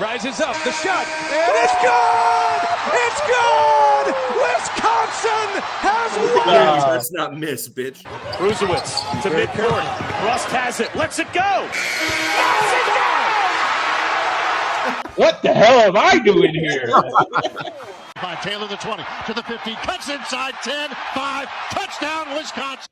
Rises up, the shot, and it's good! It's good! Wisconsin has won! Let's not miss, bitch. Brusewitz to midcourt. Rust has it, lets it go! What the hell am I doing here? By Taylor, the 20 to the 15, cuts inside 10, 5, touchdown, Wisconsin.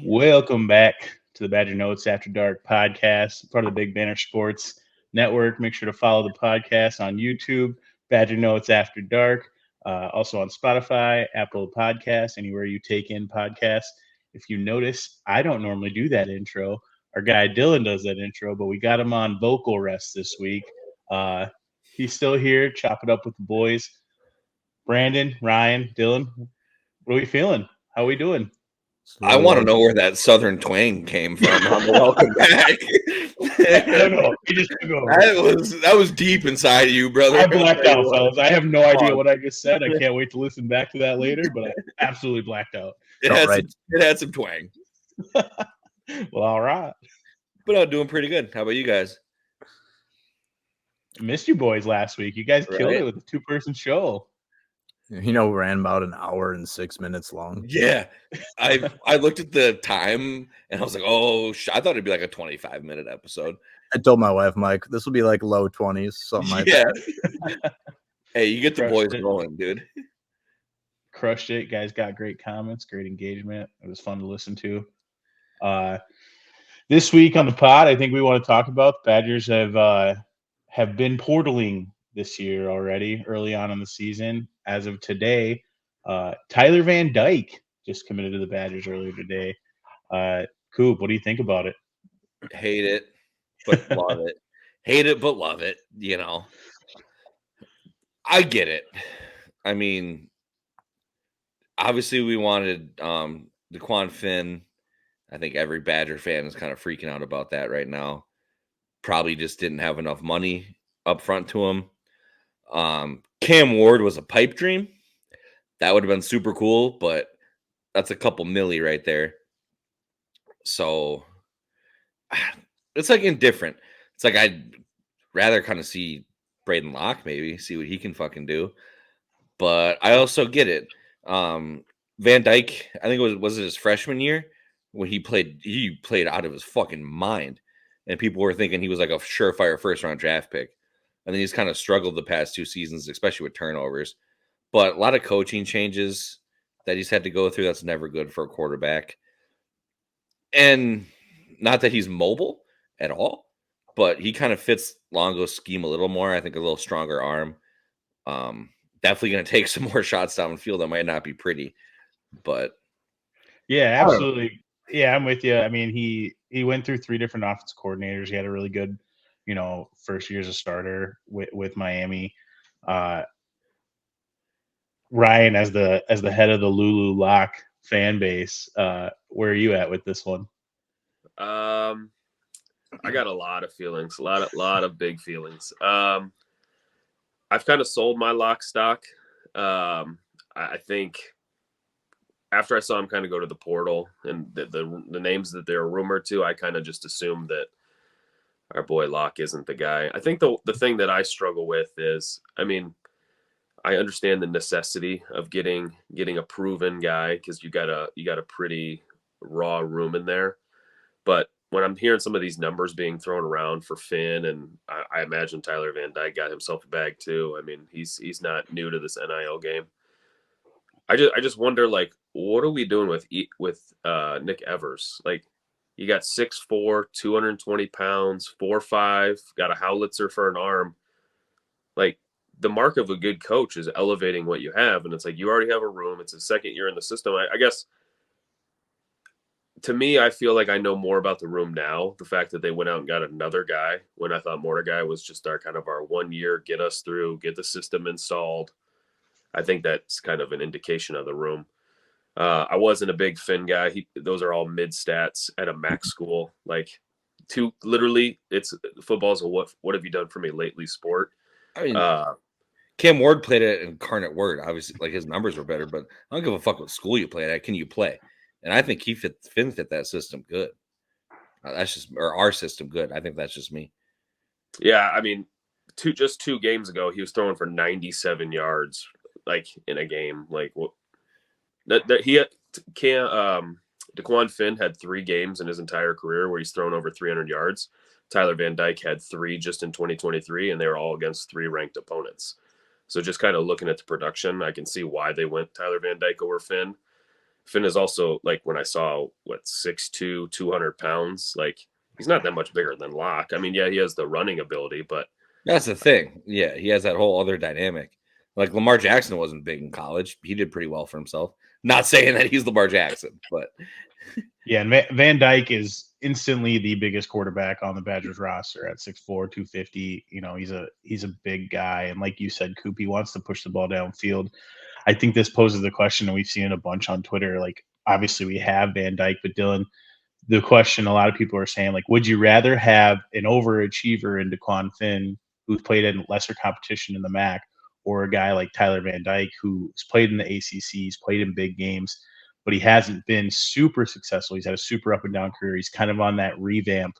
Welcome back to the Badger Notes After Dark podcast, part of the Big Banner Sports Network. Make sure to follow the podcast on YouTube, Badger Notes After Dark, also on Spotify, Apple Podcasts, anywhere you take in podcasts. If you notice, I don't normally do that intro. Our guy Dillon does that intro, but we got him on vocal rest this week. He's still here, chop it up with the boys. Brandon, Ryan, Dillon, what are we feeling? How are we doing? I want to know where that southern twang came from. Welcome back. I don't know. That was deep inside of you, brother. I blacked out, fellas. I have no idea what I just said. I can't wait to listen back to that later, but I absolutely blacked out. It had some twang. Well, all right. But I'm doing pretty good. How about you guys? Missed you boys last week. You guys killed it with a 2-person show. You know, ran about an hour and 6 minutes long. Yeah. I looked at the time and I was like, oh, I thought it'd be like a 25-minute episode. I told my wife, Mike, this will be like low 20s, something like that. Hey, you get the boys rolling, dude. Crushed it. Guys got great comments, great engagement. It was fun to listen to. This week on the pod, I think we want to talk about the Badgers have been portaling this year already, early on in the season. As of today, Tyler Van Dyke just committed to the Badgers earlier today. Coop, what do you think about it? Hate it, but love it. Hate it, but love it. You know, I get it. I mean, obviously we wanted DeQuan Finn. I think every Badger fan is kind of freaking out about that right now. Probably just didn't have enough money up front to him. Cam Ward was a pipe dream. That would have been super cool, but that's a couple milli right there. So it's like indifferent. It's like I'd rather kind of see Braden Locke maybe, see what he can fucking do. But I also get it. Van Dyke, I think was it his freshman year when he played out of his fucking mind. And people were thinking he was like a surefire first-round draft pick. And then he's kind of struggled the past 2 seasons, especially with turnovers. But a lot of coaching changes that he's had to go through. That's never good for a quarterback. And not that he's mobile at all, but he kind of fits Longo's scheme a little more. I think a little stronger arm. Definitely going to take some more shots down the field. That might not be pretty, but yeah, absolutely. Yeah, I'm with you. I mean, he went through 3 different offense coordinators. He had a really good, first year as a starter with Miami. Ryan, as the head of the Lulu Lock fan base, where are you at with this one? I got a lot of feelings, a lot of big feelings. I've kind of sold my lock stock. I think after I saw him kind of go to the portal and the names that they're rumored to, I kind of just assumed that our boy Locke isn't the guy. I think the thing that I struggle with is, I mean, I understand the necessity of getting a proven guy because you got a pretty raw room in there. But when I'm hearing some of these numbers being thrown around for Finn, and I imagine Tyler Van Dyke got himself a bag too. I mean, he's not new to this NIL game. I just wonder, like, what are we doing with Nick Evers? Like, you got 6'4", 220 pounds, 4'5", got a howitzer for an arm. Like, the mark of a good coach is elevating what you have, and it's like you already have a room. It's a second year in the system. I guess, to me, I feel like I know more about the room now. The fact that they went out and got another guy when I thought Mordecai was just our 1 year, get us through, get the system installed. I think that's kind of an indication of the room. I wasn't a big Finn guy. Those are all mid stats at a MAC school. Like, literally, it's football's a what have you done for me lately sport. I mean, Cam Ward played at Incarnate Word. Obviously, like, his numbers were better, but I don't give a fuck what school you play at. Can you play? And I think Finn fit that system good. That's just, or our system good. I think that's just me. Yeah, I mean, just 2 games ago, he was throwing for 97 yards, like in a game. Like that he can't. DeQuan Finn had 3 games in his entire career where he's thrown over 300 yards. Tyler Van Dyke had 3 just in 2023, and they were all against 3 ranked opponents. So just kind of looking at the production, I can see why they went Tyler Van Dyke over Finn. Finn is also, like, when I saw 6'2", 200 pounds, like, he's not that much bigger than Locke. I mean, yeah, he has the running ability, but that's the thing. Yeah, he has that whole other dynamic. Like Lamar Jackson wasn't big in college. He did pretty well for himself. Not saying that he's Lamar Jackson, but yeah, and Van Dyke is instantly the biggest quarterback on the Badgers roster at 6'4", 250. You know, he's a big guy, and like you said, Coop, he wants to push the ball downfield. I think this poses the question, and we've seen it a bunch on Twitter. Like, obviously, we have Van Dyke, but Dillon, the question a lot of people are saying, like, would you rather have an overachiever in DeQuan Finn, who's played in lesser competition in the MAC, or a guy like Tyler Van Dyke, who's played in the ACC, he's played in big games, but he hasn't been super successful. He's had a super up and down career. He's kind of on that revamp.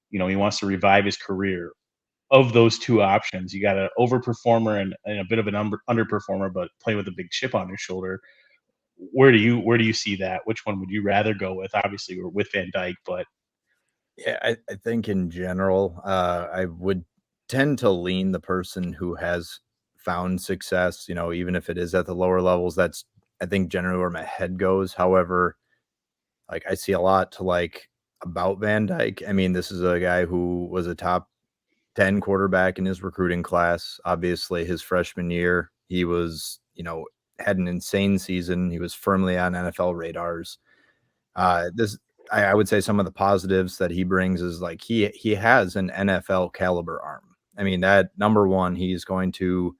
You know, he wants to revive his career. Of those 2 options, you got an overperformer and a bit of an underperformer, but playing with a big chip on his shoulder. Where do you see that? Which one would you rather go with? Obviously, we're with Van Dyke, but Yeah, I think in general, I would tend to lean the person who has found success, you know, even if it is at the lower levels. That's, I think, generally where my head goes. However, like, I see a lot to like about Van Dyke. I mean, this is a guy who was a top 10 quarterback in his recruiting class. Obviously, his freshman year, he was, you know, had an insane season. He was firmly on NFL radars. I would say some of the positives that he brings is like he has an NFL caliber arm. I mean, that number one, he's going to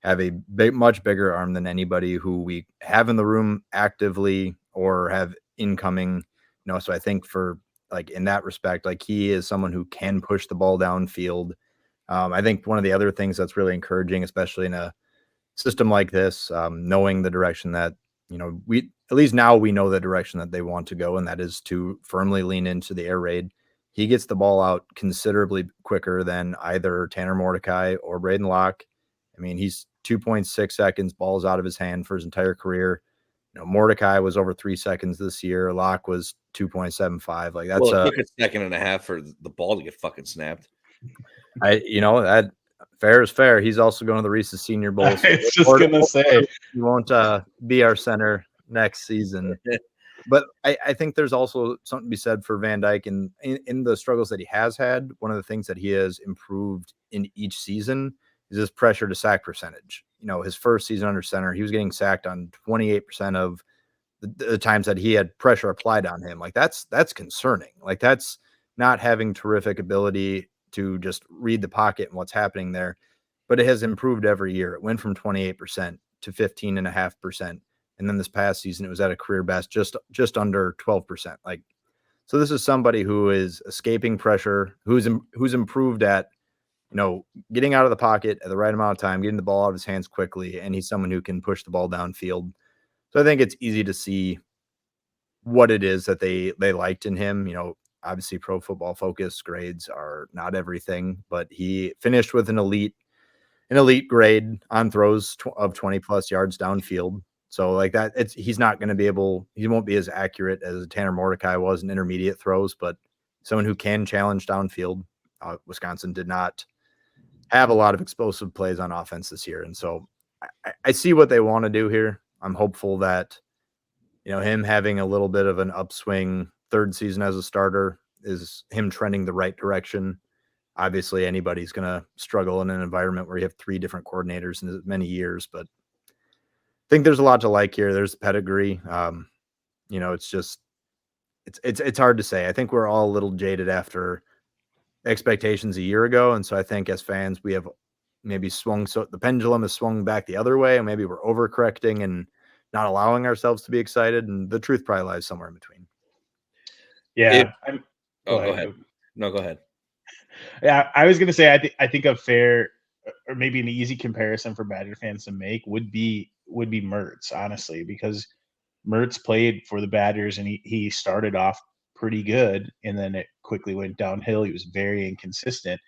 have a much bigger arm than anybody who we have in the room actively or have incoming. You know, so I think for like in that respect, like he is someone who can push the ball downfield. I think one of the other things that's really encouraging, especially in a system like this, knowing the direction that, you know, we at least now we know the direction that they want to go, and that is to firmly lean into the air raid. He gets the ball out considerably quicker than either Tanner Mordecai or Braden Locke. I mean, he's 2.6 seconds, balls out of his hand for his entire career. You know, Mordecai was over 3 seconds this year. Locke was 2.75. Like, that's it took a second and a half for the ball to get fucking snapped. That fair is fair. He's also going to the Reese's Senior Bowl. So it's just gonna say he won't be our center next season. But I think there's also something to be said for Van Dyke and in the struggles that he has had. One of the things that he has improved in each season is his pressure to sack percentage. You know, his first season under center, he was getting sacked on 28% of the times that he had pressure applied on him. Like, that's concerning. Like, that's not having terrific ability to just read the pocket and what's happening there. But it has improved every year. It went from 28% to 15.5%. And then this past season, it was at a career best, just under 12%. Like, so this is somebody who is escaping pressure, who's improved at, you know, getting out of the pocket at the right amount of time, getting the ball out of his hands quickly, and he's someone who can push the ball downfield. So I think it's easy to see what it is that they liked in him. You know, obviously Pro Football Focus grades are not everything, but he finished with an elite grade on throws of 20 plus yards downfield. So like that, he won't be as accurate as Tanner Mordecai was in intermediate throws, but someone who can challenge downfield. Wisconsin did not have a lot of explosive plays on offense this year. And so I see what they want to do here. I'm hopeful that, you know, him having a little bit of an upswing third season as a starter is him trending the right direction. Obviously, anybody's going to struggle in an environment where you have 3 different coordinators in as many years, but I think there's a lot to like here. There's pedigree. You know, it's just, it's hard to say. I think we're all a little jaded after expectations a year ago. And so I think as fans, we have maybe so the pendulum has swung back the other way, and maybe we're overcorrecting and not allowing ourselves to be excited. And the truth probably lies somewhere in between. Yeah. Go ahead. No, go ahead. Yeah, I was going to say, I think a fair or maybe an easy comparison for Badger fans to make would be Mertz, honestly, because Mertz played for the Badgers and he started off pretty good, and then it quickly went downhill. He was very inconsistent,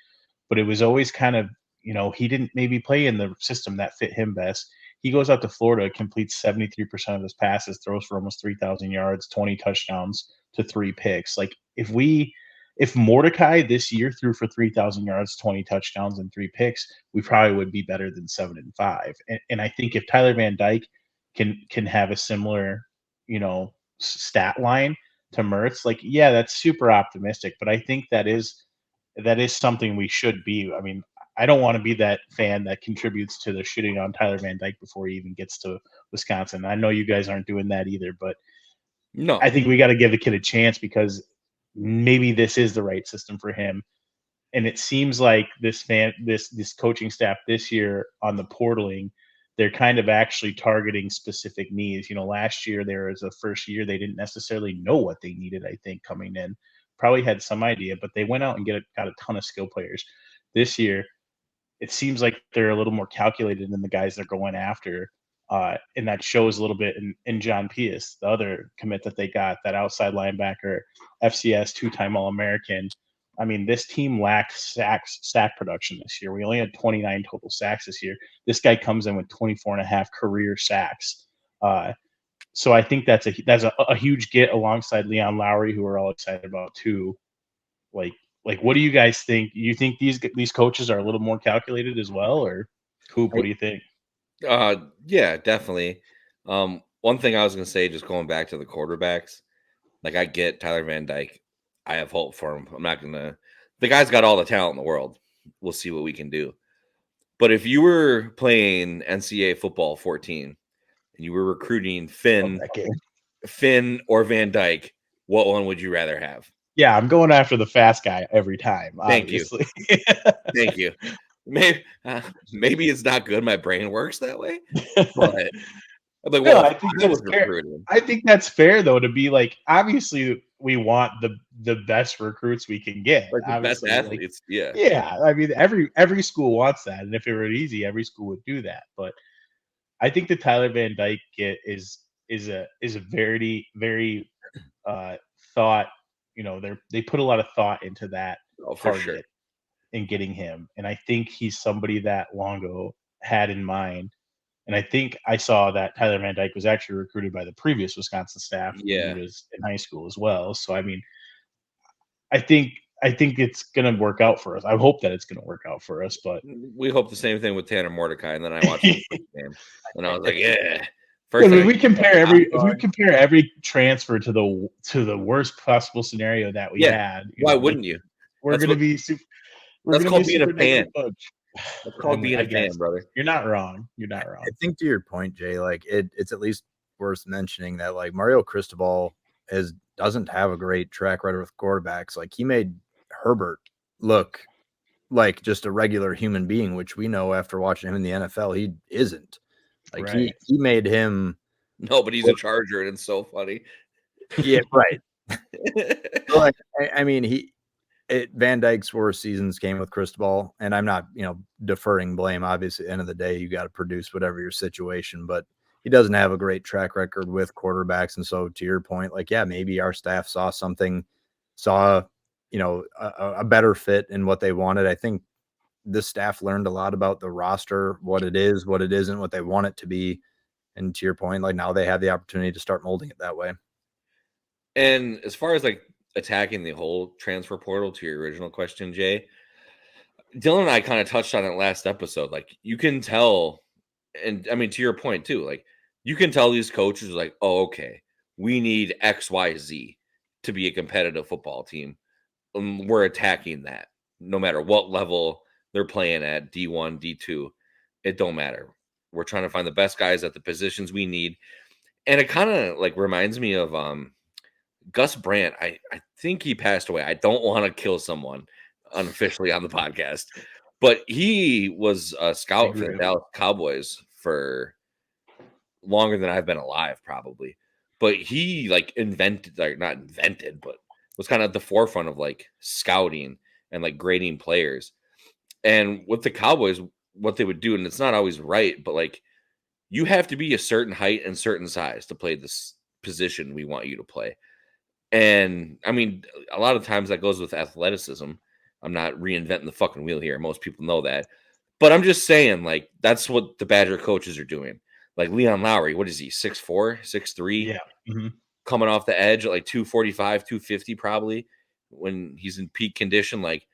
but it was always kind of, he didn't maybe play in the system that fit him best. He goes out to Florida, completes 73% of his passes, throws for almost 3,000 yards, 20 touchdowns to 3 picks. Like if Mordecai this year threw for 3,000 yards, 20 touchdowns, and 3 picks, we probably would be better than 7-5. And I think if Tyler Van Dyke can have a similar, stat line to Mertz, like, yeah, that's super optimistic. But I think that is something we should be. I mean, I don't want to be that fan that contributes to the shitting on Tyler Van Dyke before he even gets to Wisconsin. I know you guys aren't doing that either, but No, I think we got to give the kid a chance because maybe this is the right system for him. And it seems like this coaching staff this year on the portaling, they're kind of actually targeting specific needs. Last year there was a first year they didn't necessarily know what they needed. I think coming in, probably had some idea, but they went out and got a ton of skill players. This year, it seems like they're a little more calculated in the guys they're going after. And that shows a little bit in John Pius, the other commit that they got, that outside linebacker, FCS 2-time All-American. I mean, this team lacked sack production this year. We only had 29 total sacks this year. This guy comes in with 24.5 career sacks. So I think that's a huge get alongside Leon Lowry, who we're all excited about too. Like, what do you guys think? You think these coaches are a little more calculated as well, or Coop? What do you think? Yeah, definitely. One thing I was going to say, just going back to the quarterbacks, like I get Tyler Van Dyke. I have hope for him. I'm not going to – the guy's got all the talent in the world. We'll see what we can do. But if you were playing NCAA football 14 and you were recruiting Finn or Van Dyke, what one would you rather have? Yeah, I'm going after the fast guy every time. Obviously. Thank you. Maybe it's not good. My brain works that way. But I'm like, well, I think that's fair. I think that's fair, though, to be like, obviously, we want the best recruits we can get. Like the best athletes. Yeah. I mean, every school wants that. And if it were easy, every school would do that. But I think the Tyler Van Dyke get is a very, very thought. They put a lot of thought into that target in getting him. And I think he's somebody that Longo had in mind. And I think I saw that Tyler Van Dyke was actually recruited by the previous Wisconsin staff when he was in high school as well. So, I mean, I think it's going to work out for us. I hope that it's going to work out for us. But we hope the same thing with Tanner Mordecai. And then I watched the game, and I was like, yeah. If we compare every transfer to the worst possible scenario that we had, why wouldn't you? We're going to be super. That's called being a fan. That's called being a fan, brother. You're not wrong. I think to your point, Jay, like it's at least worth mentioning that like Mario Cristobal doesn't have a great track record with quarterbacks. Like he made Herbert look like just a regular human being, which we know after watching him in the NFL, he isn't. Like he made him. No, but he's a Charger, and it's so funny. Yeah, right. Like I mean, Van Dyke's worst seasons came with Cristobal, and I'm not, deferring blame. Obviously, at the end of the day, you got to produce whatever your situation, but he doesn't have a great track record with quarterbacks. And so to your point, like, yeah, maybe our staff saw a better fit in what they wanted. I think this staff learned a lot about the roster, what it is, what it isn't, what they want it to be. And to your point, like now they have the opportunity to start molding it that way. And as far as like attacking the whole transfer portal, to your original question, Jay, Dillon and I kind of touched on it last episode. Like you can tell, and I mean, to your point too, like you can tell these coaches are like, oh, okay, we need X, Y, Z to be a competitive football team. And we're attacking that no matter what level they're playing at, D1, D2, it don't matter. We're trying to find the best guys at the positions we need. And it kind of like reminds me of Gus Brandt. I think he passed away. I don't want to kill someone unofficially on the podcast, but he was a scout for the Dallas Cowboys for longer than I've been alive, probably. But he like not invented, but was kind of at the forefront of like scouting and like grading players. And with the Cowboys, what they would do, and it's not always right, but like you have to be a certain height and certain size to play this position we want you to play. And I mean, a lot of times that goes with athleticism. I'm not reinventing the fucking wheel here. Most people know that. But I'm just saying, like, that's what the Badger coaches are doing. Like Leon Lowry, what is he, 6'4", 6'3"? Yeah. Mm-hmm. Coming off the edge at like 245, 250 probably when he's in peak condition. Like,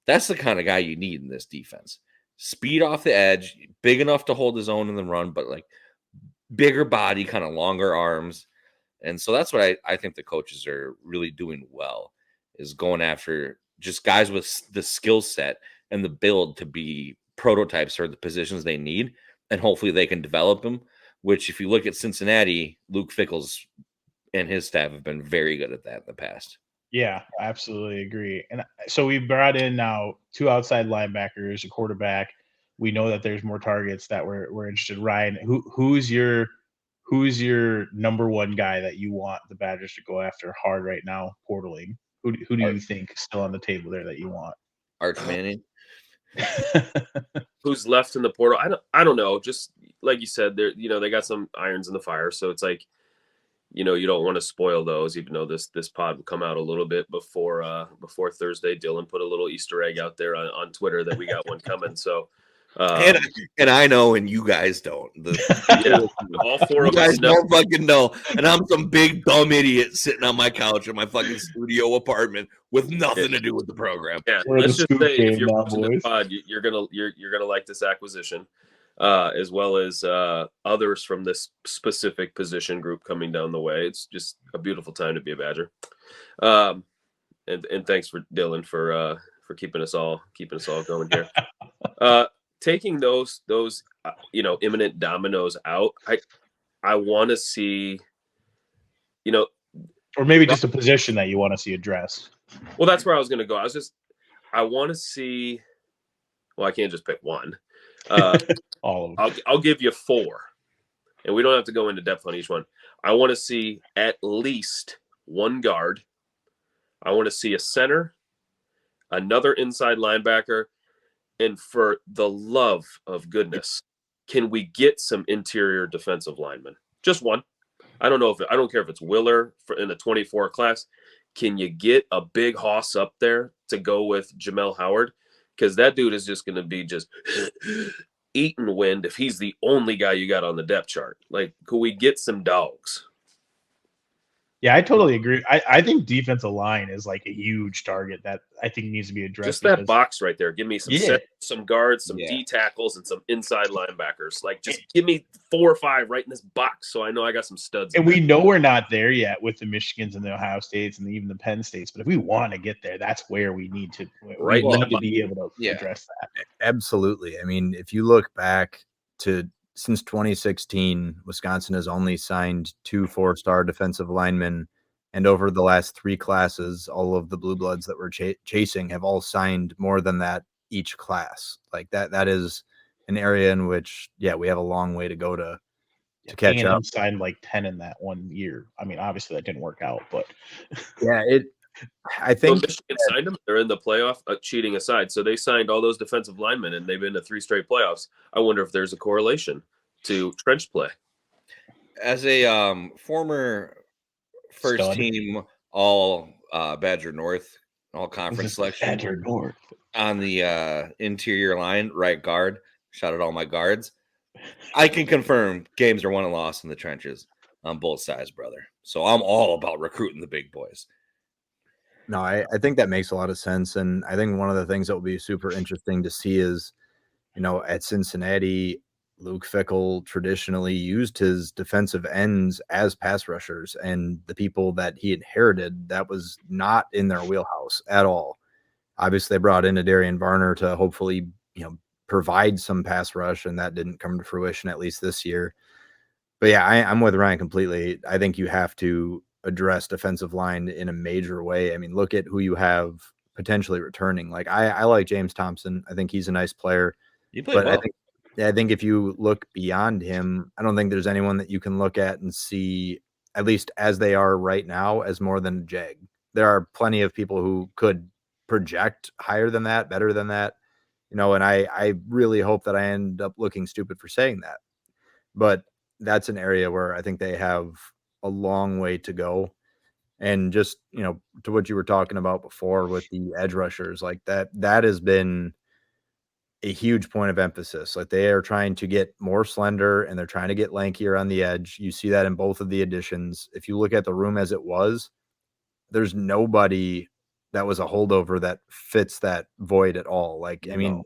that's the kind of guy you need in this defense. Speed off the edge, big enough to hold his own in the run, but like bigger body, kind of longer arms. And so that's what I think the coaches are really doing well, is going after just guys with the skill set and the build to be prototypes for the positions they need. And hopefully they can develop them, which if you look at Cincinnati, Luke Fickell's and his staff have been very good at that in the past. Yeah, I absolutely agree. And so we brought in now 2 outside linebackers, a quarterback. We know that there's more targets that we're interested. Ryan, who's your number one guy that you want the Badgers to go after hard right now, portaling? Who do you think is still on the table there that you want? Arch Manning. Who's left in the portal? I don't know. Just like you said, they got some irons in the fire, so it's like, you don't want to spoil those, even though this pod will come out a little bit before Thursday. Dillon put a little Easter egg out there on Twitter that we got one coming. So, and I know, and you guys don't. All four you of guys us know. don't fucking know. And I'm some big dumb idiot sitting on my couch in my fucking studio apartment with nothing to do with the program. Yeah, We're let's the just say scoop if you're game now, watching this boys. pod, you're gonna like this acquisition. As well as others from this specific position group coming down the way. It's just a beautiful time to be a Badger. And thanks for Dillon for keeping us all going here. Taking those imminent dominoes out, I want to see, or maybe just a position that you want to see addressed. Well, that's where I was going to go. I want to see. Well, I can't just pick one. All of them. I'll give you 4, and we don't have to go into depth on each one. I want to see at least 1 guard. I want to see a center, another inside linebacker, and for the love of goodness, can we get some interior defensive linemen? Just one. I don't care if it's Willer in the 24 class. Can you get a big hoss up there to go with Jamel Howard? Because that dude is just going to be just eating wind if he's the only guy you got on the depth chart. Like, could we get some dogs? Yeah, I totally agree. I think defensive line is like a huge target that I think needs to be addressed. Just that box right there. Give me some guards, some Yeah. D tackles, and some inside linebackers. Like, just give me 4 or 5 right in this box so I know I got some studs. And we know we're not there yet with the Michigans and the Ohio States and even the Penn States. But if we want to get there, that's where we need to. Right. We need to be able to address that. Absolutely. I mean, if you look back to since 2016, Wisconsin has only signed 2 4-star defensive linemen. And over the last 3 classes, all of the blue bloods that we're chasing have all signed more than that each class. Like that is an area in which, we have a long way to go to catch up. Signed like 10 in that 1 year. I mean, obviously that didn't work out, but I think Michigan signed them. They're in the playoff, cheating aside. So they signed all those defensive linemen, and they've been to 3 straight playoffs. I wonder if there's a correlation to trench play. As a former first team all Badger North, all conference selection. Badger North. On the interior line, right guard. Shout out all my guards. I can confirm games are won and lost in the trenches on both sides, brother. So I'm all about recruiting the big boys. No, I think that makes a lot of sense. And I think one of the things that will be super interesting to see is, at Cincinnati, Luke Fickell traditionally used his defensive ends as pass rushers, and the people that he inherited, that was not in their wheelhouse at all. Obviously, they brought in a Darian Varner to hopefully, provide some pass rush, and that didn't come to fruition, at least this year. But yeah, I'm with Ryan completely. I think you have to address defensive line in a major way. I mean, look at who you have potentially returning. Like I like James Thompson. I think he's a nice player. But well. I think if you look beyond him, I don't think there's anyone that you can look at and see, at least as they are right now, as more than a jag. There are plenty of people who could project higher than that, better than that, and I really hope that I end up looking stupid for saying that. But that's an area where I think they have a long way to go. And just, to what you were talking about before with the edge rushers, like that has been a huge point of emphasis. Like they are trying to get more slender and they're trying to get lankier on the edge. You see that in both of the additions. If you look at the room as it was, there's nobody that was a holdover that fits that void at all. Like, I mean,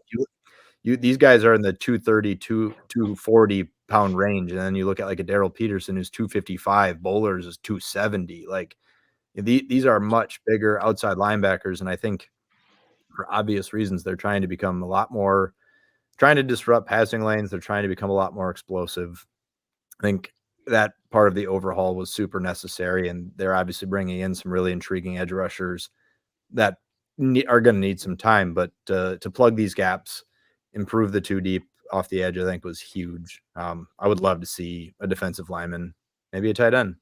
these guys are in the 230, 240 pound range. And then you look at like a Daryl Peterson who's 255, Bowlers is 270. Like these are much bigger outside linebackers. And I think for obvious reasons, they're trying to become a lot more, trying to disrupt passing lanes. They're trying to become a lot more explosive. I think that part of the overhaul was super necessary. And they're obviously bringing in some really intriguing edge rushers that are going to need some time, but to plug these gaps, improve the two deep off the edge, I think was huge. I would love to see a defensive lineman, maybe a tight end.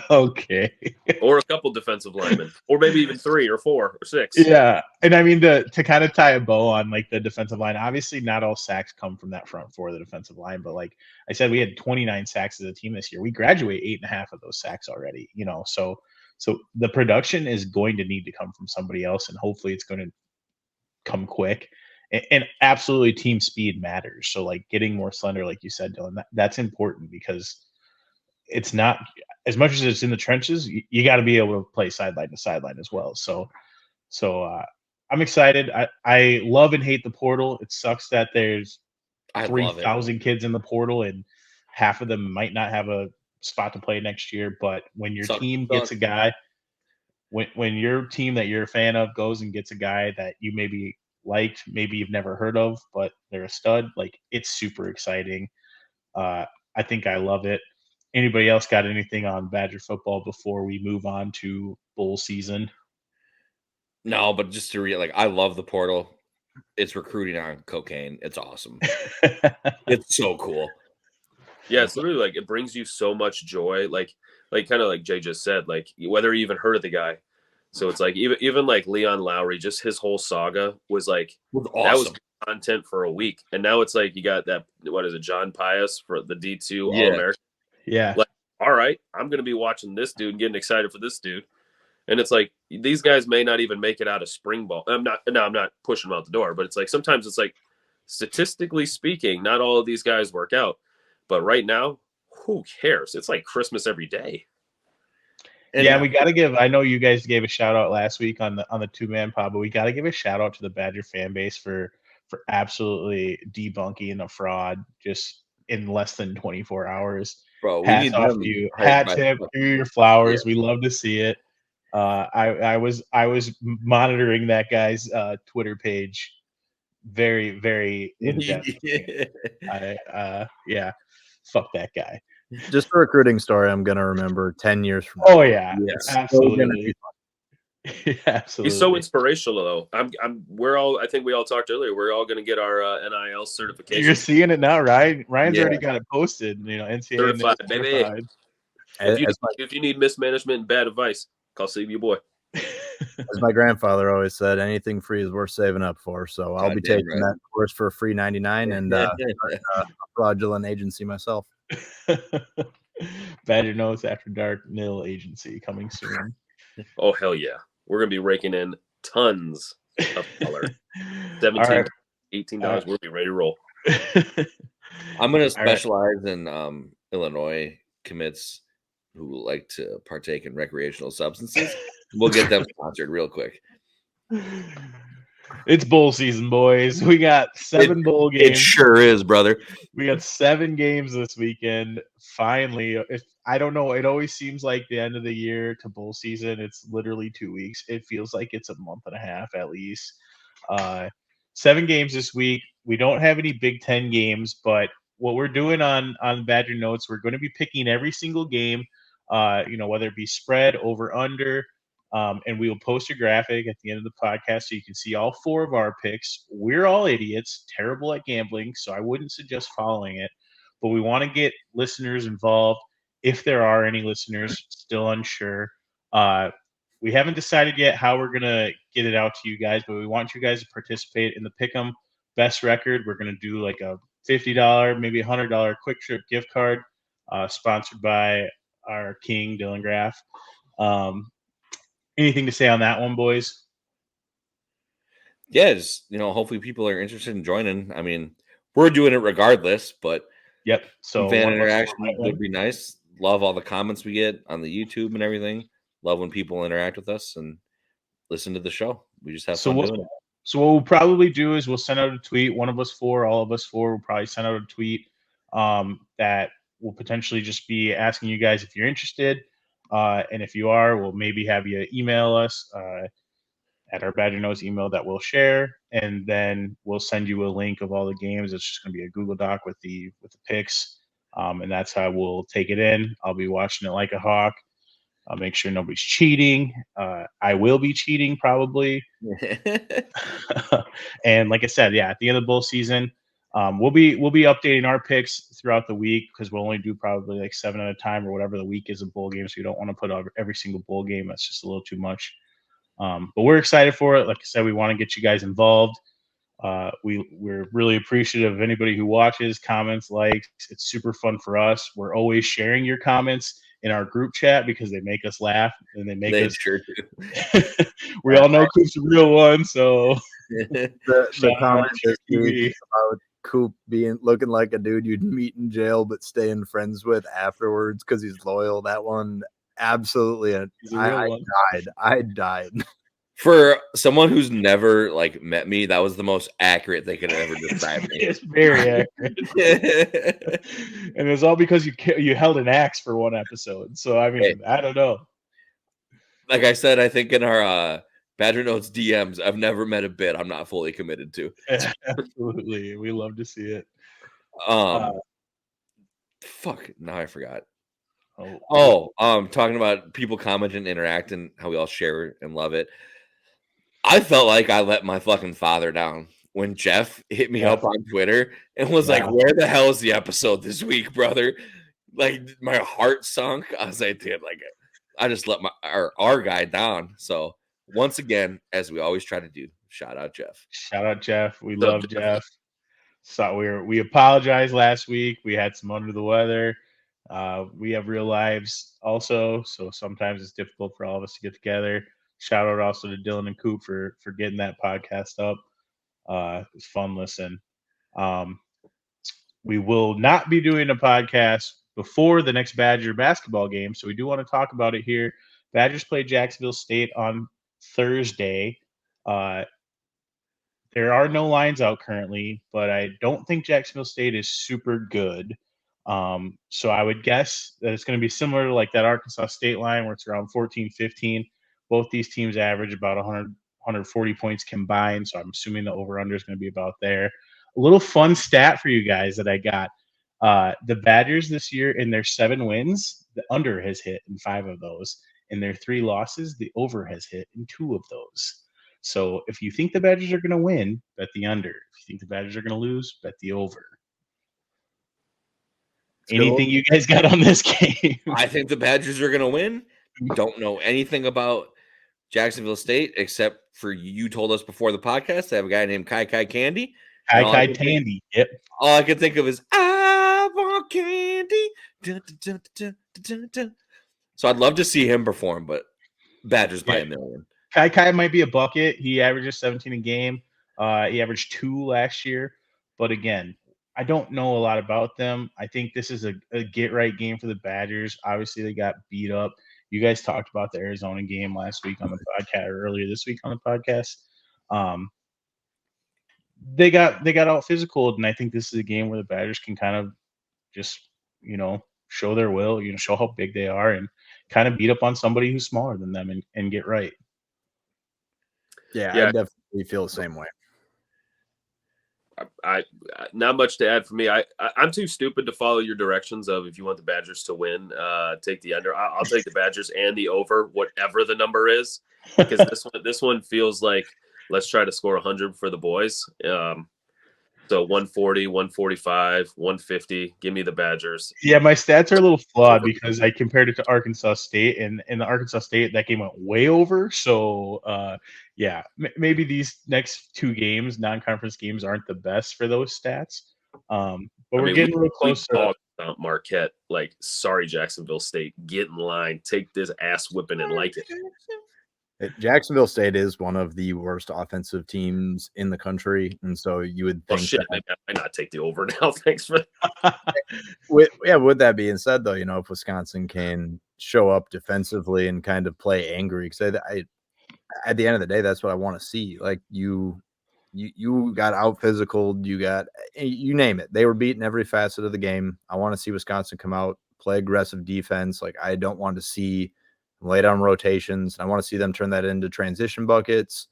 Okay. Or a couple defensive linemen, or maybe even 3 or 4 or 6. Yeah. And I mean, to kind of tie a bow on like the defensive line, obviously not all sacks come from that front four of the defensive line, but like I said, we had 29 sacks as a team this year. We graduate 8.5 of those sacks already, so the production is going to need to come from somebody else, and hopefully it's going to come quick. And absolutely team speed matters. So like getting more slender, like you said, Dillon, that's important because it's not as much as it's in the trenches. You got to be able to play sideline to sideline as well. So I'm excited. I love and hate the portal. It sucks that there's 3,000 kids in the portal and half of them might not have a spot to play next year. But when your team gets a guy, when your team that you're a fan of goes and gets a guy that you maybe liked, maybe you've never heard of, but they're a stud, like it's super exciting. I think I love it. Anybody else got anything on Badger football before we move on to bowl season? No, but just to I love the portal. It's recruiting on cocaine. It's awesome. It's so cool. Yeah, it's literally like it brings you so much joy. Like kind of like Jay just said, like whether you even heard of the guy. So it's like even like Leon Lowry, just his whole saga was like awesome. That was content for a week, and now it's like you got that, what is it, John Pius for the D2 All American. Yeah. Like, all right, I'm gonna be watching this dude and getting excited for this dude. And it's like these guys may not even make it out of spring ball. I'm not pushing them out the door, but it's like sometimes it's like statistically speaking, not all of these guys work out. But right now, who cares? It's like Christmas every day. And we got to give, I know you guys gave a shout out last week on the 2-man pod, but we got to give a shout out to the Badger fan base for absolutely debunking a fraud just in less than 24 hours. Bro, we hats need off to you. Hat tip, give you your flowers. Yeah. We love to see it. I was monitoring that guy's Twitter page very, very in depth. Yeah, fuck that guy. Just a recruiting story I'm gonna remember 10 years from now. Oh yeah, yes. Absolutely. Yeah, absolutely. He's so inspirational though. I think we all talked earlier. We're all gonna get our NIL certification. You're seeing it now, right? Ryan's already got it posted. NCAA certified, baby. If you need mismanagement and bad advice, call Steve, your boy. As my grandfather always said, anything free is worth saving up for. So I'll be taking that course for a free 99 and a fraudulent agency myself. Badger Notes After Dark nil agency coming soon. Oh hell yeah, we're gonna be raking in tons of color. $17, right. $18. Right. We'll be ready to roll. I'm gonna specialize in Illinois commits who like to partake in recreational substances. We'll get them sponsored real quick. It's bowl season, boys. We got 7 bowl games. It sure is, brother. We got 7 games this weekend. Finally, I don't know. It always seems like the end of the year to bowl season. It's literally 2 weeks. It feels like it's a month and a half at least. 7 games this week. We don't have any Big Ten games, but what we're doing on Badger Notes, we're going to be picking every single game, whether it be spread, over, under. And we will post a graphic at the end of the podcast so you can see all 4 of our picks. We're all idiots, terrible at gambling, so I wouldn't suggest following it. But we want to get listeners involved. If there are any listeners still unsure, we haven't decided yet how we're going to get it out to you guys, but we want you guys to participate in the Pick'em Best Record. We're going to do like a $50, maybe $100 Kwik Trip gift card, sponsored by our king, Dillon Graff. Anything to say on that one, boys? yeah, just, hopefully people are interested in joining. I mean, we're doing it regardless, but Yep. So fan one of us interaction would be nice. Love all the comments we get on the YouTube and everything. Love when people interact with us and listen to the show. We just have fun doing it. So what we'll probably do is we'll send out a tweet. One of us four, all of us four, will probably send out a tweet that will potentially just be asking you guys if you're interested. And if you are, we'll maybe have you email us at our Badger Notes email that we'll share, and then we'll send you a link of all the games. It's just going to be a Google Doc with the picks, and that's how we'll take it in. I'll be watching it like a hawk. I'll make sure nobody's cheating. I will be cheating probably. And like I said, yeah, at the end of the bowl season, we'll be updating our picks throughout the week because we'll only do probably like 7 at a time or whatever the week is of bowl games. So we don't want to put out every single bowl game. That's just a little too much. But we're excited for it. Like I said, we want to get you guys involved. We're really appreciative of anybody who watches, comments, likes. It's super fun for us. We're always sharing your comments in our group chat because they make us laugh and they make us. Sure do. We all know Coop's a real one, so the comment this week about Coop looking like a dude you'd meet in jail but staying friends with afterwards because he's loyal. That one, absolutely. I died. For someone who's never met me, that was the most accurate they could ever describe me. It's very accurate. And it's all because you held an axe for one episode. So I mean, I don't know. Like I said, I think in our Badger Notes DMs, I've never met a bit I'm not fully committed to. Absolutely. We love to see it. Fuck, now I forgot. Talking about people comment and interact and how we all share and love it. I felt like I let my fucking father down when Jeff hit me up on Twitter and was like, "Where the hell is the episode this week, brother?" Like my heart sunk. I was like, "Dude, I just let our guy down." So once again, as we always try to do, shout out Jeff. Shout out Jeff. We love Jeff. So we apologized last week. We had some under the weather. We have real lives also, so sometimes it's difficult for all of us to get together. Shout out also to Dillon and Coop for getting that podcast up. It was fun listen. We will not be doing a podcast before the next Badger basketball game, so we do want to talk about it here. Badgers play Jacksonville State on Thursday. There are no lines out currently, but I don't think Jacksonville State is super good. So I would guess that it's going to be similar to like that Arkansas State line where it's around 14-15. Both these teams average about 100, 140 points combined, so I'm assuming the over-under is going to be about there. A little fun stat for you guys that I got. The Badgers this year, in their 7 wins, the under has hit in 5 of those. In their 3 losses, the over has hit in 2 of those. So if you think the Badgers are going to win, bet the under. If you think the Badgers are going to lose, bet the over. Anything you guys got on this game? I think the Badgers are going to win. Don't know anything about Jacksonville State except for you told us before the podcast. I have a guy named Kai Candy. Kai Candy. Yep. All I can think of is I want candy. Dun, dun, dun, dun, dun. So I'd love to see him perform, but Badgers by a million. Kai might be a bucket. He averages 17 a game. He averaged 2 last year. But again, I don't know a lot about them. I think this is a get-right game for the Badgers. Obviously, they got beat up. You guys talked about the Arizona game last week on the podcast, or earlier this week on the podcast. They got out physical, and I think this is a game where the Badgers can kind of just, show their will, show how big they are, and kind of beat up on somebody who's smaller than them and get right. Yeah, I definitely feel the same way. I not much to add for me. I'm too stupid to follow your directions of if you want the Badgers to win, take the under. I'll take the Badgers and the over, whatever the number is, because this one feels like let's try to score 100 for the boys. So 140, 145, 150. Give me the Badgers. Yeah, my stats are a little flawed because I compared it to Arkansas State, and in the Arkansas State, that game went way over. So, maybe these next 2 games, non-conference games, aren't the best for those stats. But we're getting real close to Marquette. Sorry, Jacksonville State, get in line, take this ass whipping and like it. Jacksonville State is one of the worst offensive teams in the country, and so you would Well, think shit, maybe I might not take the over now. Thanks for with that being said, though, if Wisconsin can show up defensively and kind of play angry, because I at the end of the day, that's what I want to see. Like you got out physical, you name it. They were beating every facet of the game. I want to see Wisconsin come out, play aggressive defense. Like I don't want to see lay down rotations. I want to see them turn that into transition buckets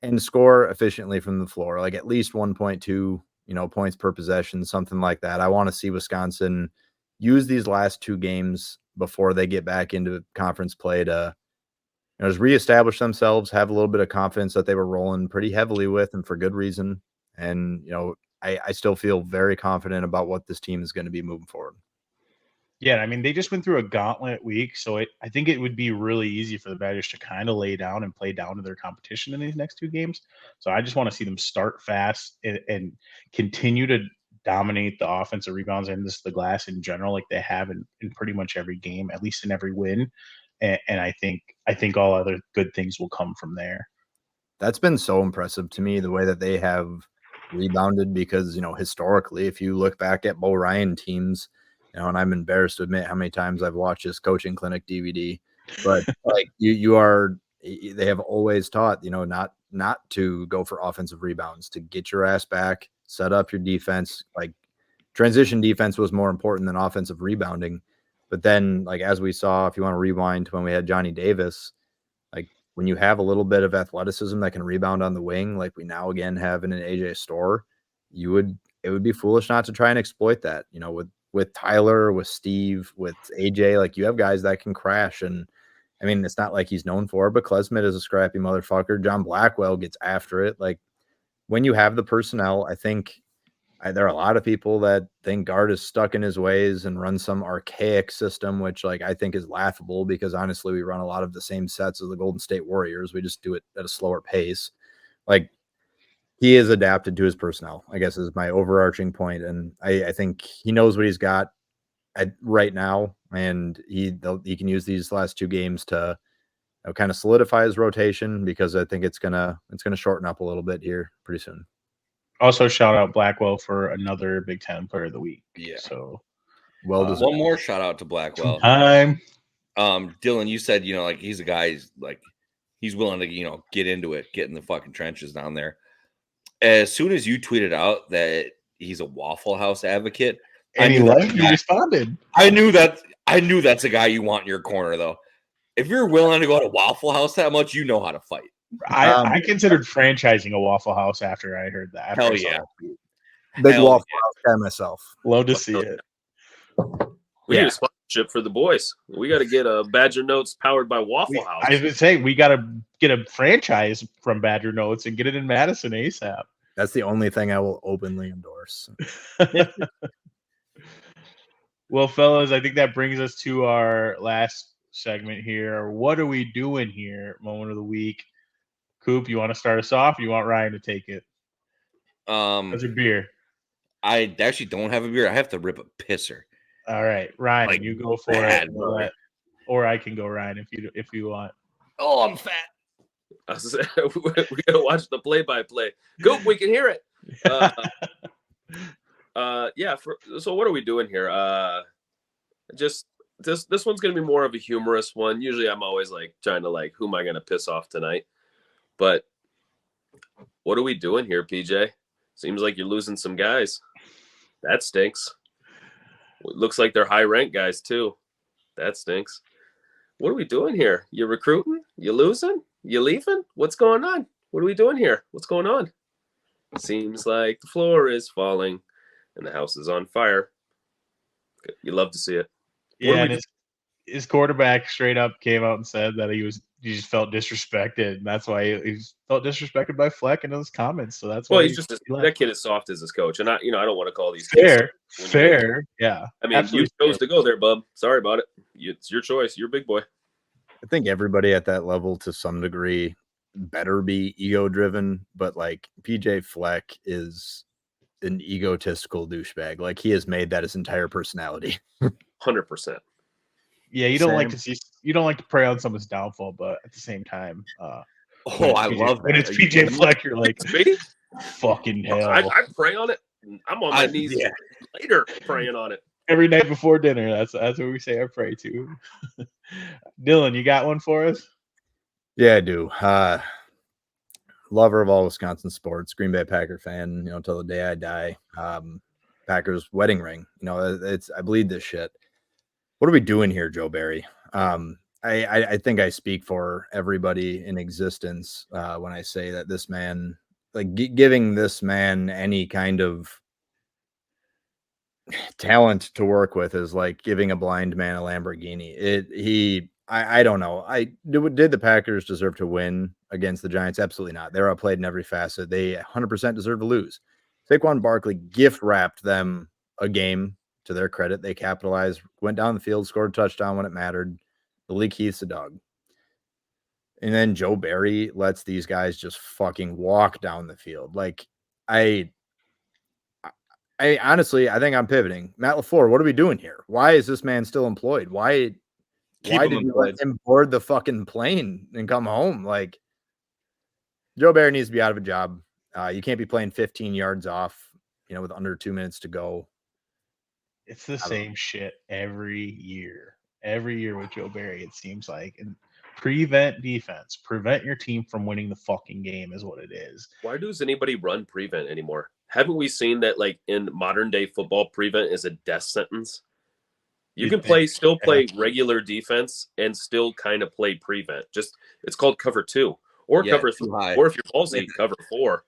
and score efficiently from the floor, like at least 1.2, points per possession, something like that. I want to see Wisconsin use these last 2 games before they get back into conference play to just reestablish themselves, have a little bit of confidence that they were rolling pretty heavily with and for good reason. And, I still feel very confident about what this team is going to be moving forward. Yeah, I mean, they just went through a gauntlet week, so I think it would be really easy for the Badgers to kind of lay down and play down to their competition in these next 2 games. So I just want to see them start fast and continue to dominate the offensive rebounds and the glass in general, like they have in pretty much every game, at least in every win. And I think all other good things will come from there. That's been so impressive to me, the way that they have rebounded, because, historically, if you look back at Bo Ryan teams, and I'm embarrassed to admit how many times I've watched his coaching clinic DVD, but like they have always taught, not to go for offensive rebounds, to get your ass back, set up your defense. Like transition defense was more important than offensive rebounding. But then, like, as we saw, if you want to rewind to when we had Johnny Davis, like when you have a little bit of athleticism that can rebound on the wing, like we now again have in an AJ Storr, it would be foolish not to try and exploit that, with Tyler, with Steve, with AJ. Like you have guys that can crash. And I mean, it's not like he's known for it, but Klesmit is a scrappy motherfucker. John Blackwell gets after it. Like when you have the personnel, I think there are a lot of people that think Gard is stuck in his ways and runs some archaic system, which like I think is laughable, because honestly, we run a lot of the same sets as the Golden State Warriors. We just do it at a slower pace. Like he is adapted to his personnel, I guess, is my overarching point. And I think he knows what he's got right now, and he can use these last 2 games to kind of solidify his rotation, because I think it's gonna shorten up a little bit here pretty soon. Also, shout out Blackwell for another Big Ten Player of the Week. Yeah. So deserved. One more shout out to Blackwell. Time. Dillon, you said, like he's a guy he's willing to, get into it, get in the fucking trenches down there. As soon as you tweeted out that he's a Waffle House advocate, And he responded. I knew that's a guy you want in your corner, though. If you're willing to go to Waffle House that much, you know how to fight. I considered franchising a Waffle House after I heard that. Hell yeah. Big Waffle House guy myself. Love to see it. We need a sponsorship for the boys. We got to get a Badger Notes powered by Waffle House. I was going to say, we got to get a franchise from Badger Notes and get it in Madison ASAP. That's the only thing I will openly endorse. Well, fellas, I think that brings us to our last segment here. What are we doing here? Moment of the week. Coop, you want to start us off? Or you want Ryan to take it? That's a beer. I actually don't have a beer. I have to rip a pisser. All right, Ryan, you go for it. Bro. Or I can go, Ryan, if you want. Oh, I'm fat. We gotta watch the play-by-play. Go, we can hear it. Yeah. So what are we doing here? Just this one's gonna be more of a humorous one. Usually, I'm always like trying to who am I gonna piss off tonight? But what are we doing here, PJ? Seems like you're losing some guys. That stinks. It looks like they're high-ranked guys too. That stinks. What are we doing here? You recruiting? You losing? You leaving? What's going on? What are we doing here? What's going on? Seems like the floor is falling and the house is on fire. You love to see it. Yeah, and his quarterback straight up came out and said that he just felt disrespected. And that's why he felt disrespected by Fleck in those comments. So that's why he's just that kid is soft as his coach. And I don't want to call these kids fair. Yeah. I mean, you chose to go there, bub. Sorry about it. It's your choice. You're a big boy. I think everybody at that level to some degree better be ego driven, but PJ Fleck is an egotistical douchebag. He has made that his entire personality. 100%. Yeah, you don't like to see, you don't like to prey on someone's downfall, but at the same time, I love that. When it's PJ Fleck, you're like, Me? fucking hell. I pray on it. I'm on my knees Yeah. later praying on it. Every night before dinner, that's what we say I pray to. Dillon, you got one for us? Yeah, I do. Lover of all Wisconsin sports, Green Bay Packer fan, till the day I die. Packers wedding ring. I bleed this shit. What are we doing here, Joe Barry? I think I speak for everybody in existence when I say that this man, like giving this man any kind of talent to work with is like giving a blind man a Lamborghini. I don't know. Did the Packers deserve to win against the Giants? Absolutely not. They're outplayed in every facet. They 100% deserve to lose. Saquon Barkley gift wrapped them a game. To their credit, they capitalized, went down the field, scored a touchdown when it mattered. Malik Heath's a dog. And then Joe Barry lets these guys just fucking walk down the field. Like, I honestly, I think I'm pivoting. Matt LaFleur, what are we doing here? Why is this man still employed? Why did you let him board the fucking plane and come home? Like, Joe Barry needs to be out of a job. You can't be playing 15 yards off, with under 2 minutes to go. It's the same shit every year. Every year with Joe Barry, it seems like. And prevent defense. Prevent your team from winning the fucking game is what it is. Why does anybody run prevent anymore? Haven't we seen that, like, in modern day football, prevent is a death sentence? You can still play regular defense and still kind of play prevent. Just it's called cover 2 or cover 3, or if you're ballsy, cover 4.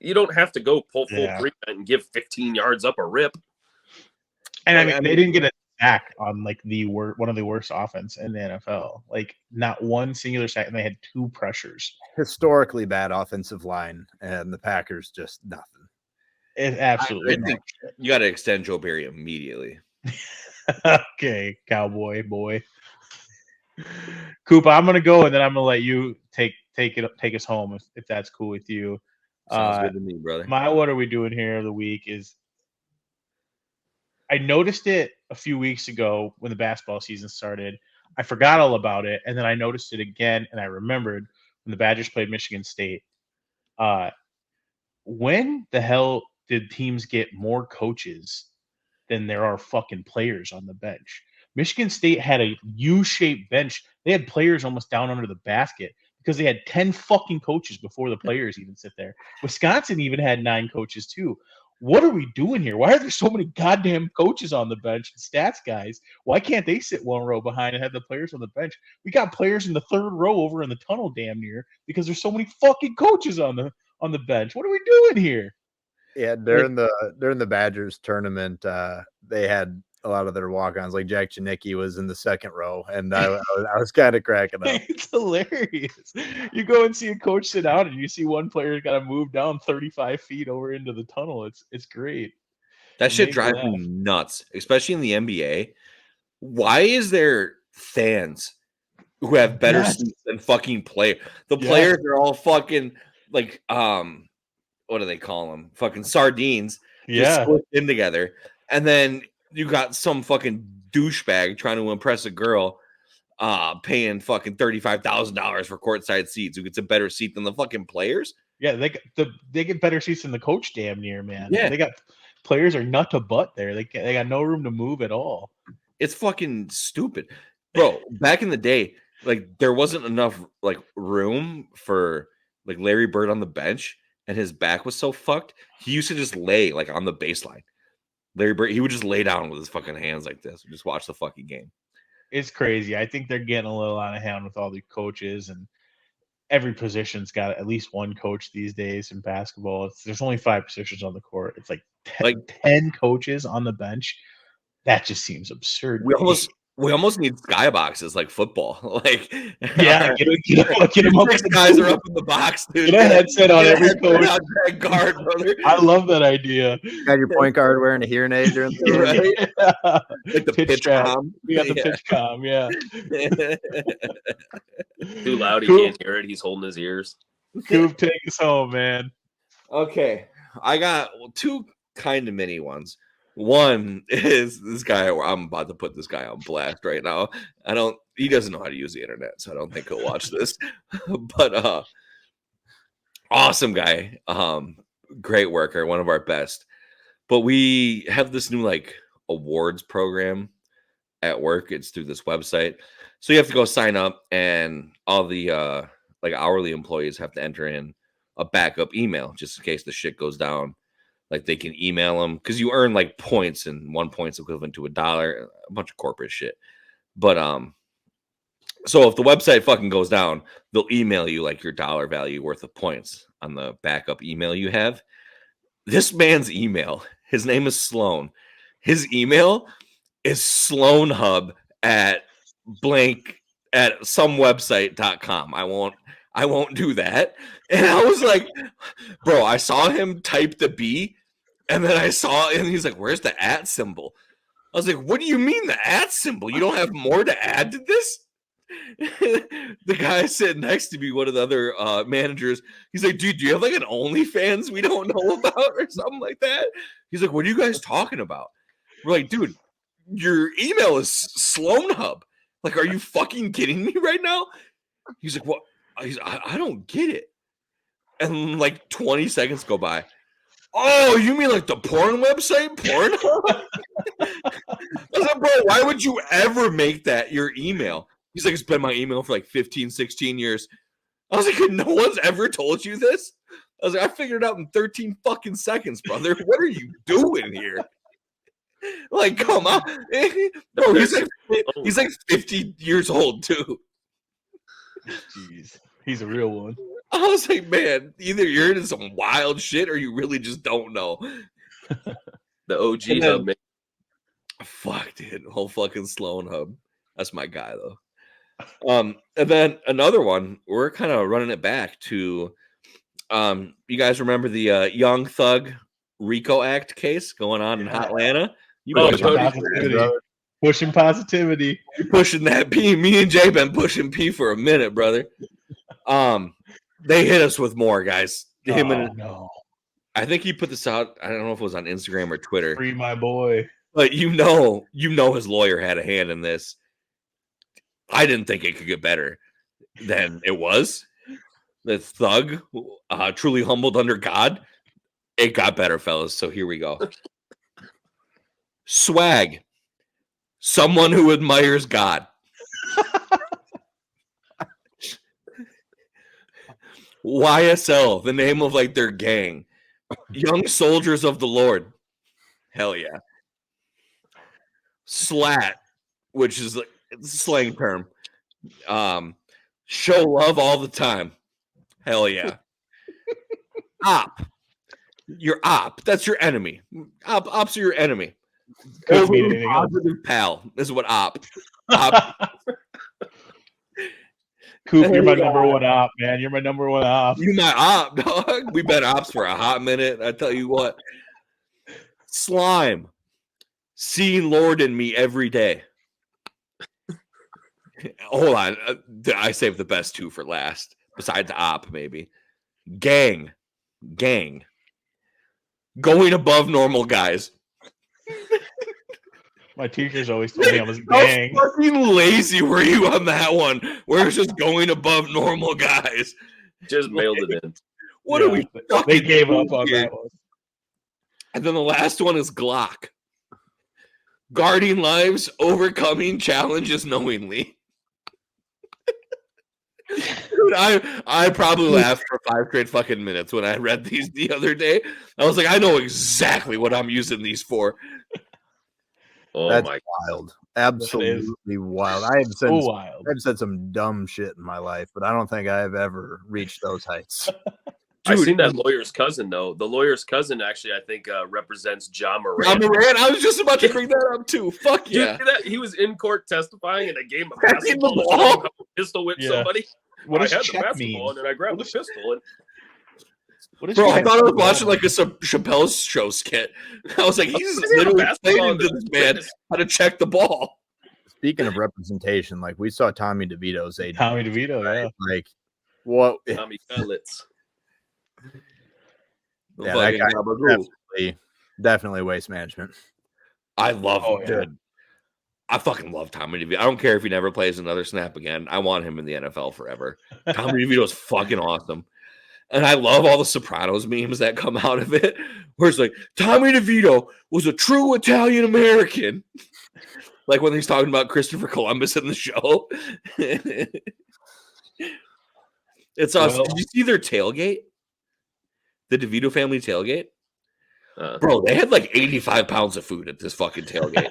You don't have to go pull full prevent and give 15 yards up a rip. And I mean, they didn't get a sack on like one of the worst offense in the NFL. Like not one singular sack, and they had 2 pressures. Historically bad offensive line, and the Packers just nothing. It absolutely. I think you got to extend Joe Barry immediately. Okay, cowboy boy. Coop, I'm gonna go, and then I'm gonna let you take us home if that's cool with you. Sounds good to me, brother. My what are we doing here of the week is I noticed it a few weeks ago when the basketball season started. I forgot all about it, and then I noticed it again, and I remembered when the Badgers played Michigan State. When the hell did teams get more coaches than there are fucking players on the bench? Michigan State had a U-shaped bench. They had players almost down under the basket because they had 10 fucking coaches before the players even sit there. Wisconsin even had 9 coaches too. What are we doing here? Why are there so many goddamn coaches on the bench and stats guys? Why can't they sit one row behind and have the players on the bench? We got players in the 3rd row over in the tunnel damn near because there's so many fucking coaches on the bench. What are we doing here? Yeah, during the Badgers tournament, they had a lot of their walk-ons. Like Jack Janicki was in the 2nd row, and I was kind of cracking up. It's hilarious. You go and see a coach sit down, and you see one player got to move down 35 feet over into the tunnel. It's great. That shit drives me nuts, especially in the NBA. Why is there fans who have better seats than fucking players? The players are all fucking like what do they call them? Fucking sardines. Just split in together, and then you got some fucking douchebag trying to impress a girl, paying fucking $35,000 for courtside seats who gets a better seat than the fucking players. Yeah, they get better seats than the coach damn near, man. Yeah, they got players are nut to butt there. They got no room to move at all. It's fucking stupid, bro. Back in the day, like there wasn't enough like room for like Larry Bird on the bench, and his back was so fucked. He used to just lay like on the baseline. Larry Bird, he would just lay down with his fucking hands like this and just watch the fucking game. It's crazy. I think they're getting a little out of hand with all the coaches, and every position's got at least one coach these days in basketball. There's only 5 positions on the court. It's like 10 coaches on the bench. That just seems absurd. We almost need skyboxes like football. Like, yeah, get them up. Guys are up in the box, dude. Get a headset on every coach. Guard, brother. I love that idea. You got your point guard wearing a hearing aid during the right? Like the pitch comm. We got the pitch comm, yeah. Too loud, he can't hear it. He's holding his ears. Coop, take us home, man. Okay, I got 2 kind of mini ones. One is this guy. I'm about to put this guy on blast right now. He doesn't know how to use the internet, so I don't think he'll watch this. But awesome guy. Great worker, one of our best. But we have this new like awards program at work. It's through this website. So you have to go sign up, and all the like hourly employees have to enter in a backup email just in case the shit goes down. Like they can email them because you earn like points, and 1 point's equivalent to $1, a bunch of corporate shit. But so if the website fucking goes down, they'll email you like your dollar value worth of points on the backup email you have. This man's email, his name is Sloan. His email is sloanhub at blank at somewebsite.com. I won't do that. And I was like, bro, I saw him type the B, and then I saw, and he's like, where's the at symbol? I was like, what do you mean the at symbol? You don't have more to add to this? The guy sitting next to me, one of the other managers, he's like, dude, do you have like an OnlyFans we don't know about or something like that? He's like, what are you guys talking about? We're like, dude, your email is Sloan Hub. Like, are you fucking kidding me right now? He's like, what? I don't get it. And like 20 seconds go by. Oh, you mean like the porn website? Pornhub? I was like, bro, why would you ever make that your email? He's like, it's been my email for like 15, 16 years. I was like, no one's ever told you this? I was like, I figured it out in 13 fucking seconds, brother. What are you doing here? Like, come on. Bro, he's like 50 years old, too. Jeez. He's a real one. I was like, man, either you're into some wild shit or you really just don't know. The OG hub, man. Fuck, dude. Whole fucking Sloan Hub. That's my guy, though. And then another one, we're kind of running it back to you guys remember the Young Thug RICO Act case going on in Atlanta? You guys pushing positivity. You're pushing that P. Me and Jay been pushing P for a minute, brother. They hit us with more, guys. No. I think he put this out. I don't know if it was on Instagram or Twitter. Free my boy. But you know his lawyer had a hand in this. I didn't think it could get better than it was. The Thug, truly humbled under God. It got better, fellas. So here we go. Swag. Someone who admires God. YSL, the name of like their gang. Young Soldiers of the Lord. Hell yeah. Slat, which is like it's a slang term. Show love all the time. Hell yeah. Op. Your op. That's your enemy. Ops are your enemy. Positive pal. This is what op. Coop, you're my number one op, man. You're my number one op. You my op, dog. We've been ops for a hot minute. I tell you what. Slime. Seeing Lord in me every day. Hold on. I saved the best two for last. Besides op, maybe. Gang. Going above normal guys. My teachers always told me I was gang. How fucking lazy were you on that one? Where it's just going above normal guys. Just mailed it in. What are we fucking They gave up on here? that one. And then the last one is Glock. Guarding lives, overcoming challenges knowingly. Dude, I probably laughed for 5 straight fucking minutes when I read these the other day. I was like, I know exactly what I'm using these for. Oh, that's my wild. Absolutely wild. I've said some dumb shit in my life, but I don't think I've ever reached those heights. I've seen that lawyer's cousin, though. The lawyer's cousin, actually, I think, represents John Moran. John Moran? I was just about to bring that up, too. Fuck yeah. That? He was in court testifying, and they gave him a basketball to pistol whip somebody. What does I had check the basketball, mean? and I grabbed the pistol. And bro, I thought I was watching like a Chappelle's show skit. I was like, he's literally explaining to this man how to check the ball. Speaking of representation, like we saw Tommy DeVito's age. Tommy DeVito, yeah. Like, what? Tommy Cutlets. Yeah, that guy definitely waste management. I love Oh, yeah. dude. I fucking love Tommy DeVito. I don't care if he never plays another snap again. I want him in the NFL forever. Tommy DeVito is fucking awesome. And I love all the Sopranos memes that come out of it, where it's like, Tommy DeVito was a true Italian American. Like when he's talking about Christopher Columbus in the show. It's awesome. Did you see their tailgate? The DeVito family tailgate? Bro, they had like 85 pounds of food at this fucking tailgate.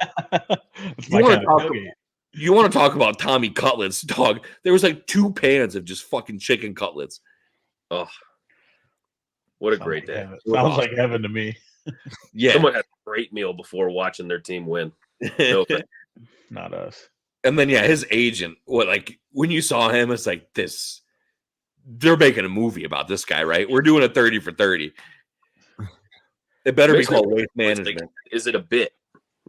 You want to talk about Tommy Cutlets, dog? There was like 2 pans of just fucking chicken cutlets. Oh, what a great day! Sounds like heaven to me. Yeah, someone had a great meal before watching their team win. No, not us. And then his agent. Like when you saw him, it's like this. They're making a movie about this guy, right? We're doing a 30 for 30. It better be called waste management. Like, is it a bit?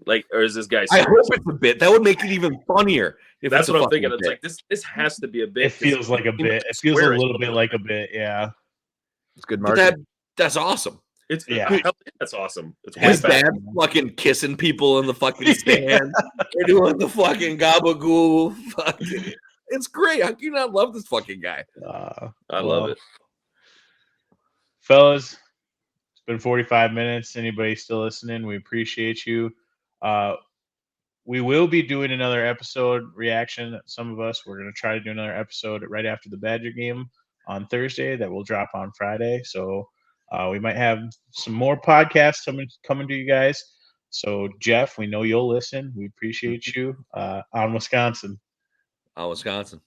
Like, or is this guy serious? I hope it's a bit. That would make it even funnier. If that's what I'm thinking. Bit. It's like this has to be a bit. It feels like a bit. It feels a little bit like a bit. Yeah, it's good marketing. That's awesome. That's awesome. It's his dad fucking kissing people in the fucking stand. They're doing the fucking gabagoo. Fucking, it's great. How can you not love this fucking guy? I love it, fellas. Been 45 minutes. Anybody still listening? We appreciate you. We will be doing another episode reaction. Some of us, we're going to try to do another episode right after the Badger game on Thursday that will drop on Friday. So we might have some more podcasts coming to you guys. So Jeff, we know you'll listen. We appreciate you on Wisconsin. On Wisconsin.